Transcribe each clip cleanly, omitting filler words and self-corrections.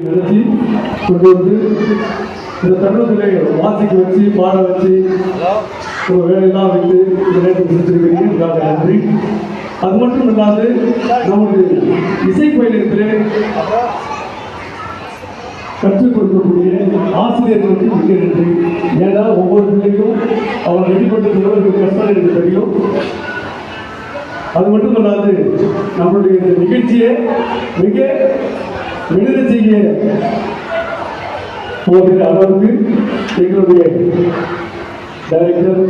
நிறுத்தி கொண்டு வந்து இந்த தருணத்திலே வாசிக்க வச்சு பாட வச்சு ஒரு வேலையெல்லாம் வைத்து இந்த நேரத்தில் செஞ்சிருக்கிறீங்க. நன்றி. அது மட்டும் இல்லாது நமது இசை பயிலத்திலே கற்றுக் கொடுக்கக்கூடிய ஆசிரியர்களுக்கு மிக நன்றி. ஏன்னா ஒவ்வொரு பிள்ளைக்கும் அவங்க வெளிப்பட்டு எவ்வளவு கஷ்டம் எனக்கு தெரியும். அது மட்டும் இல்லாது நம்மளுடைய இந்த நிகழ்ச்சியை மிக விடுதலை செய்ய போகிற அளவுக்கு எங்களுடைய டைரக்டர்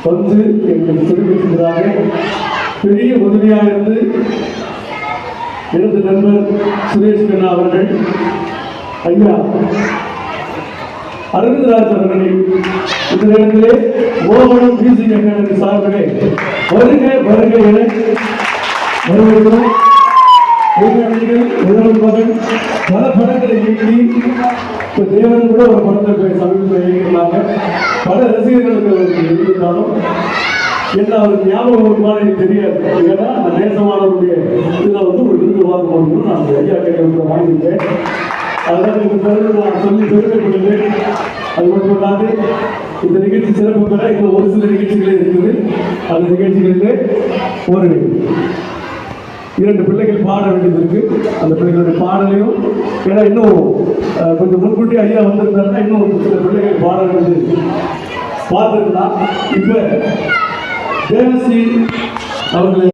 வந்து எங்களுக்கு சொல்லிவிடுகிறாங்க. பெரிய உதவியாக இருந்து எனது நண்பர் சுரேஷ் கண்ணா அவர்கள், ஐயா அரவிந்தராஜ் அவர்களை இந்த நேரத்திலே மோகனம் மியூசிக் அகாடமி சார்பிலே வருக வருக என வரவேற்கிறோம். மகன் பல படங்களை இயக்கி இப்போ தேவன் கூட ஒரு படத்தை சமீபத்தில் இயக்கினாங்க. பல ரசிகர்களுக்கு இருந்தாலும் என்ன அவருக்கு ஞாபகம் இருக்குமான்னு எனக்கு தெரியாது. ஏன்னா அந்த நேசமானவருடைய இதில் வந்து ஒரு விருது வாங்கணும்னு நான் அந்த ஐயா கையில் வாங்கிட்டேன். அதனால் இந்த பிறகு நான் சொல்லி பெருமைப்படுவேன். அது மட்டும் இல்லாது இந்த நிகழ்ச்சி சிறப்பு பெற இன்னும் ஒரு சில நிகழ்ச்சிகளே இருக்குது. அந்த நிகழ்ச்சிகளிலே ஒரு 2 பிள்ளைகள் பாட வேண்டியது இருக்கு. அந்த பிள்ளைகளுடைய பாடலையும் ஏன்னா இன்னும் கொஞ்சம் முன்கூட்டி ஐயா வந்திருந்தாருன்னா இன்னும் ஒரு சில பிள்ளைகள் பாட வேண்டியது பார்த்துருக்கலாம். இப்ப தேவஸ்ரீ அவர்களை